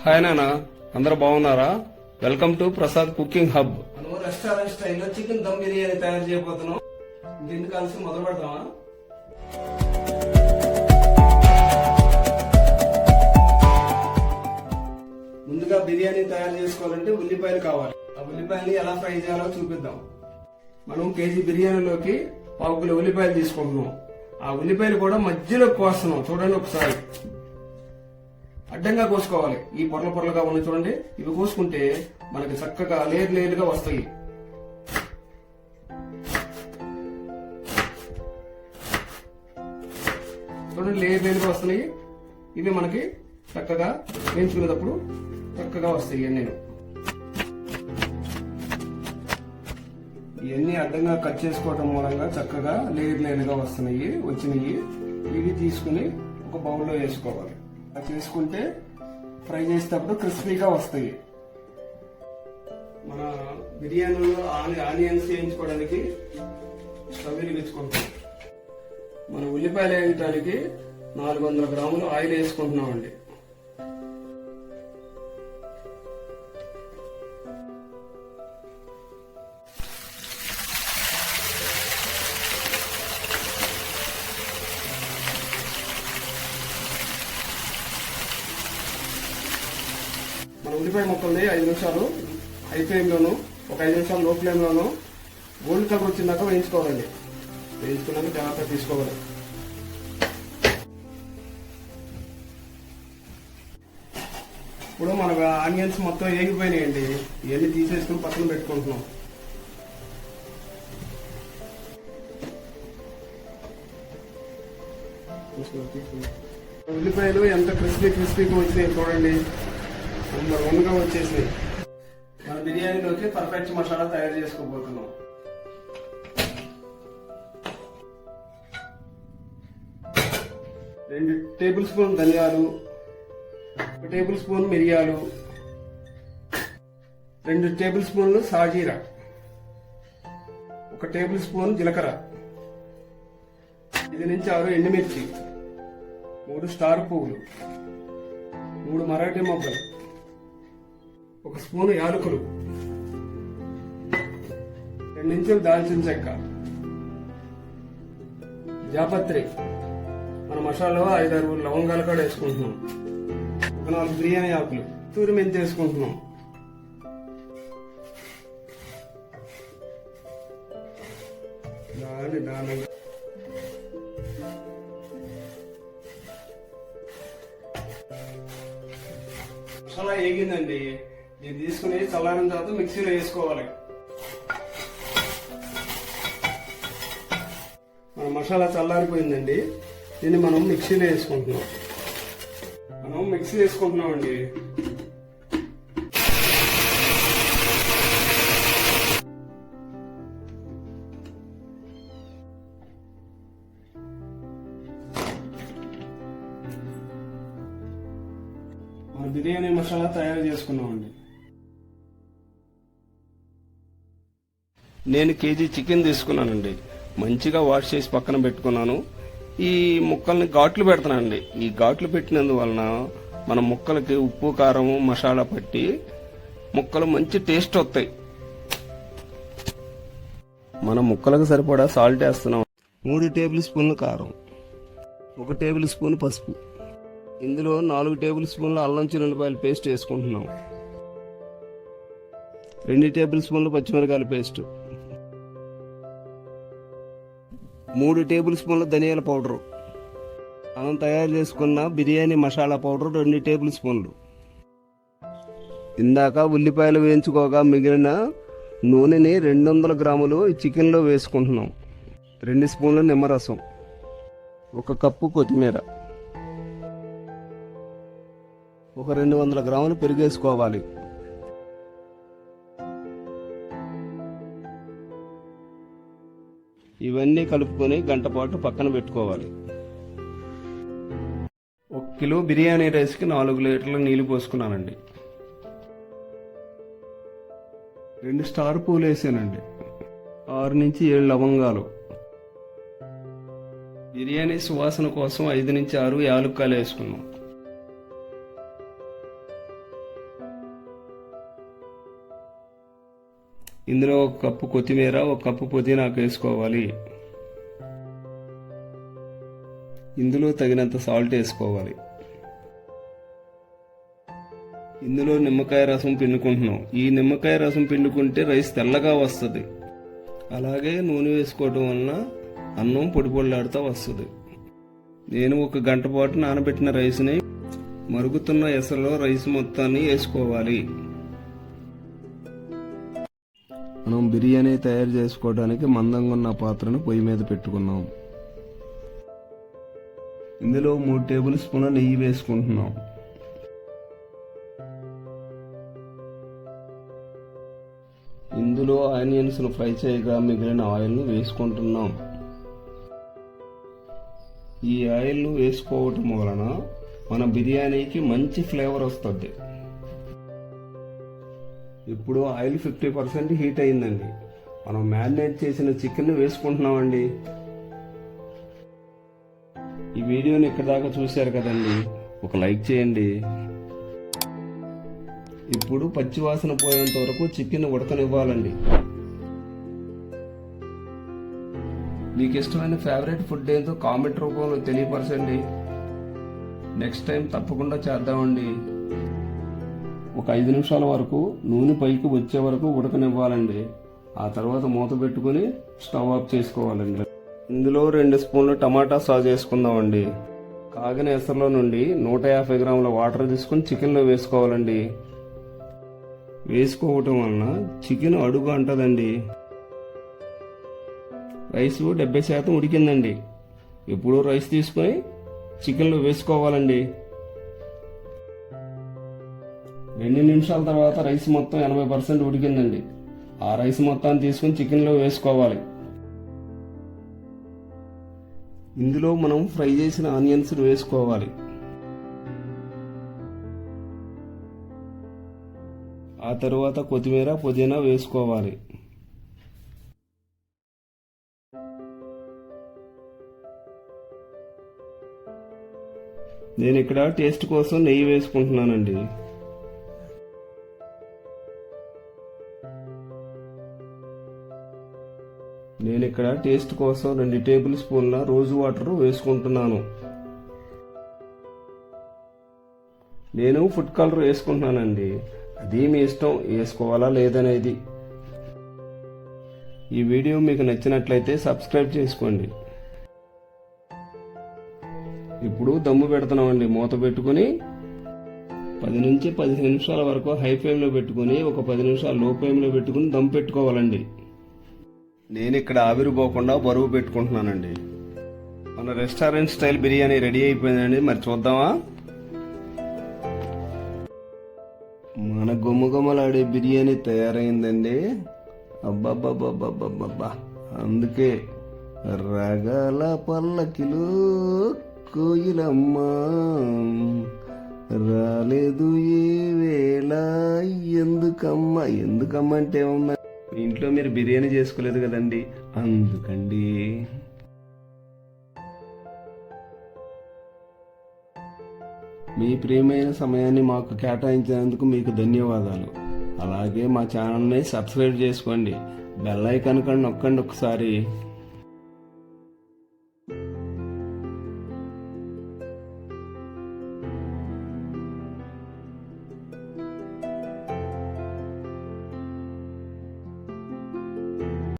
Hi నాన్న, అందరూ బాగున్నారా? Welcome to Prasad cooking hub. మనం రెస్టారెంట్ స్టైల్లో చికెన్ దమ్ బిర్యానీ తయారు చేయబోతున్నాం. ఇంకెందుకు కలిసి మొదలు పెడతామా? ముందుగా బిర్యానీ తయారు చేసుకోవాలంటే ఉల్లిపాయలు కావాలి. ఆ ఉల్లిపాయలు ఎలా ఫ్రై చేయాలో చూపిద్దాం. మనం కేజీ బిర్యానీలోకి 1/2 కిలో ఉల్లిపాయలు తీసుకుంటున్నాం. ఆ ఉల్లిపాయలు కూడా మధ్యలో కోస్తున్నాం. చూడండి ఒకసారి, అడ్డంగా కోసుకోవాలి. ఈ పొరల పొరలుగా ఉన్నాయి చూడండి, ఇవి కోసుకుంటే మనకి చక్కగా లేరు లేరుగా వస్తాయి. చూడండి, లేరు లేరుగా వస్తున్నాయి. ఇవి మనకి చక్కగా వేయించుకునేటప్పుడు చక్కగా వస్తాయి. ఇవన్నీ అడ్డంగా కట్ చేసుకోవడం మూలంగా చక్కగా లేరు లేరుగా వచ్చినాయి. ఇవి తీసుకుని ఒక బౌల్లో వేసుకోవాలి. అది చేసుకుంటే ఫ్రై చేసేటప్పుడు క్రిస్పీగా వస్తాయి. మన బిర్యానీలో ఆనియన్స్ వేయించుకోవడానికి స్టవ్ వెలిగించుకుంటాం. మన ఉల్లిపాయలు వేయడానికి 400 గ్రాములు ఆయిల్ వేసుకుంటున్నామండి. మన ఉల్లిపాయ ముక్కల్ని 5 నిమిషాలు హై ఫ్లేమ్లోను, ఒక 5 నిమిషాలు లో ఫ్లేమ్లోను గోల్డ్ కలర్ వచ్చిందాక వేయించుకోవాలండి. వేయించుకున్నాక జాగ్రత్త తీసుకోవాలి. ఇప్పుడు మన ఆనియన్స్ మొత్తం వేగిపోయినాయండి. ఇవన్నీ తీసేసుకుని పక్కన పెట్టుకుంటున్నాం. ఉల్లిపాయలు ఎంత క్రిస్పీగా వచ్చినాయి చూడండి, నెంబర్ 1గా వచ్చేసినాయి. మన బిర్యానీలోకి పర్ఫెక్ట్ మసాలా తయారు చేసుకోబోతున్నాం. రెండు టేబుల్ స్పూన్ ధనియాలు, 1 టేబుల్ స్పూన్ మిరియాలు, 2 టేబుల్ స్పూన్లు సాజీరా, 1 టేబుల్ స్పూన్ జీలకర్ర, 5 నుంచి 6 ఎండుమిర్చి, 3 స్టార్ పువ్వులు, 3 మరాఠీ మొగ్గలు, 1 స్పూన్ యాలకులు, 2 ఇంచులు దాల్చిన చెక్క, జాపత్రి, మన మసాలాలో 5-6 లవంగాలు కూడా వేసుకుంటున్నాం. 4 బిర్యానీ ఆకులు, తూరి మెంతి వేసుకుంటున్నాం. మసాలా వేగిందండి. ఇది తీసుకుని చల్లారిన తర్వాత మిక్సీలో వేసుకోవాలి. మన మసాలా చల్లారిపోయిందండి. దీన్ని మనం మిక్సీలో వేసుకుంటున్నాం. మిక్సీ వేసుకుంటున్నామండి. మన బిర్యానీ మసాలా తయారు చేసుకున్నామండి. నేను కేజీ చికెన్ తీసుకున్నానండి. మంచిగా వాష్ చేసి పక్కన పెట్టుకున్నాను. ఈ ముక్కల్ని ఘాట్లు పెడతానండి. ఈ ఘాట్లు పెట్టినందువలన మన ముక్కలకి ఉప్పు కారం మసాలా పట్టి ముక్కలు మంచి టేస్ట్ వస్తాయి. మన ముక్కలకు సరిపడా సాల్ట్ వేస్తున్నాం. 3 టేబుల్ స్పూన్లు కారం, 1 టేబుల్ స్పూన్ పసుపు, ఇందులో 4 టేబుల్ స్పూన్ల అల్లం చిన్నులపాయల పేస్ట్ వేసుకుంటున్నాం. 2 టేబుల్ స్పూన్లు పచ్చిమిరకాయల పేస్ట్, 3 టేబుల్ స్పూన్ల ధనియాల పౌడరు, మనం తయారు చేసుకున్న బిర్యానీ మసాలా పౌడర్ 2 టేబుల్ స్పూన్లు, ఇందాక ఉల్లిపాయలు వేయించుకోగా మిగిలిన నూనెని 200 గ్రాములు చికెన్లో వేసుకుంటున్నాం. 2 స్పూన్ల నిమ్మరసం, 1 కప్పు కొత్తిమీర, 200 గ్రాములు పెరుగేసుకోవాలి. ఇవన్నీ కలుపుకొని గంట పాటు పక్కన పెట్టుకోవాలి. 1 కిలో బిర్యానీ రైస్కి 4 లీటర్ల నీళ్లు పోసుకున్నానండి. 2 స్టార్ పూలు వేసానండి. 6 నుంచి 7 లవంగాలు, బిర్యానీ సువాసన కోసం 5 నుంచి 6 యాలుక్కాయలు వేసుకున్నాం. ఇందులో 1 కప్పు కొత్తిమీర, 1 కప్పు పుదీనాకు వేసుకోవాలి. ఇందులో తగినంత సాల్ట్ వేసుకోవాలి. ఇందులో నిమ్మకాయ రసం పిండుకుంటున్నాం. ఈ నిమ్మకాయ రసం పిండుకుంటే రైస్ తెల్లగా వస్తుంది. అలాగే నూనె వేసుకోవడం వలన అన్నం పొడి పొడిలాడుతూ వస్తుంది. నేను 1 గంట పాటు నానబెట్టిన రైస్ని మరుగుతున్న ఎసరులో రైస్ మొత్తాన్ని వేసుకోవాలి. మనం బిర్యానీ తయారు చేసుకోవడానికి మందంగా ఉన్న పాత్రను పొయ్యి మీద పెట్టుకున్నాం. ఇందులో 3 టేబుల్ స్పూన్ల నెయ్యి వేసుకుంటున్నాం. ఇందులో ఆనియన్స్ ను ఫ్రై చేయగా మిగిలిన ఆయిల్ ను వేసుకుంటున్నాం. ఈ ఆయిల్ ను వేసుకోవటం వలన మన బిర్యానీకి మంచి ఫ్లేవర్ వస్తుంది. ఇప్పుడు ఆయిల్ 50% హీట్ అయిందండి. మనం మ్యారినేట్ చేసిన చికెన్ వేసుకుంటున్నామండి. ఈ వీడియోని ఇక్కడ దాకా చూశారు కదండి, ఒక లైక్ చేయండి. ఇప్పుడు పచ్చివాసన పోయేంత వరకు చికెన్ ఉడకనివ్వాలండి. మీకు ఇష్టమైన ఫేవరెట్ ఫుడ్ ఏంటో కామెంట్ రూపంలో తెలియపరచండి. నెక్స్ట్ టైం తప్పకుండా చేద్దామండి. ఒక 5 నిమిషాల వరకు నూనె పైకి వచ్చే వరకు ఉడకనివ్వాలండి. ఆ తర్వాత మూత పెట్టుకుని స్టవ్ ఆఫ్ చేసుకోవాలండి. ఇందులో 2 స్పూన్లు టమాటా సాస్ వేసుకుందామండి. కాగిన ఎసరులో నుండి 150 గ్రాముల వాటర్ తీసుకుని చికెన్లో వేసుకోవాలండి. వేసుకోవటం వలన చికెన్ అడుగు అంటదండి. రైస్ 70% ఉడికిందండి. ఇప్పుడు రైస్ తీసుకొని చికెన్లో వేసుకోవాలండి. 2 నిమిషాల తర్వాత రైస్ మొత్తం 80% ఉడికిందండి. ఆ రైస్ మొత్తాన్ని తీసుకుని చికెన్లో వేసుకోవాలి. ఇందులో మనం ఫ్రై చేసిన ఆనియన్స్ వేసుకోవాలి. ఆ తరువాత కొత్తిమీర, పుదీనా వేసుకోవాలి. నేను ఇక్కడ టేస్ట్ కోసం నెయ్యి వేసుకుంటున్నానండి. నేను ఇక్కడ టేస్ట్ కోసం 2 టేబుల్ స్పూన్ల రోజ్ వాటర్ వేసుకుంటున్నాను. నేను ఫుడ్ కలర్ వేసుకుంటున్నానండి. అది మీ ఇష్టం, వేసుకోవాలా లేదనేది. ఈ వీడియో మీకు నచ్చినట్లయితే సబ్స్క్రైబ్ చేసుకోండి. ఇప్పుడు దమ్ము పెడుతున్నామండి. మూత పెట్టుకుని 10 నుంచి 15 నిమిషాల వరకు హై ఫ్లేమ్లో పెట్టుకుని ఒక 10 నిమిషాలు లో ఫ్లేమ్లో పెట్టుకుని దమ్ పెట్టుకోవాలండి. నేను ఇక్కడ ఆవిరి పోకుండా బరువు పెట్టుకుంటున్నానండి. మన రెస్టారెంట్ స్టైల్ బిర్యానీ రెడీ అయిపోయిందండి. మరి చూద్దామా? మన గుమ్మగుమ్మలాడే బిర్యానీ తయారైందండి. అబ్బాబ్బాబ్బాబ్బాబ్బా, అందుకే రగాల పల్లకిలో కోయిలమ్మ రాలేదు ఏ వేళ, ఎందుకమ్మా అంటే ఏమమ్మా, మీ ఇంట్లో మీరు బిర్యానీ చేసుకోలేదు కదండి, అందుకండి. మీ ప్రియమైన సమయాన్ని మాకు కేటాయించినందుకు మీకు ధన్యవాదాలు. అలాగే మా ఛానల్ని సబ్స్క్రైబ్ చేసుకోండి. బెల్ ఐకాన్ కూడా నొక్కండి ఒకసారి.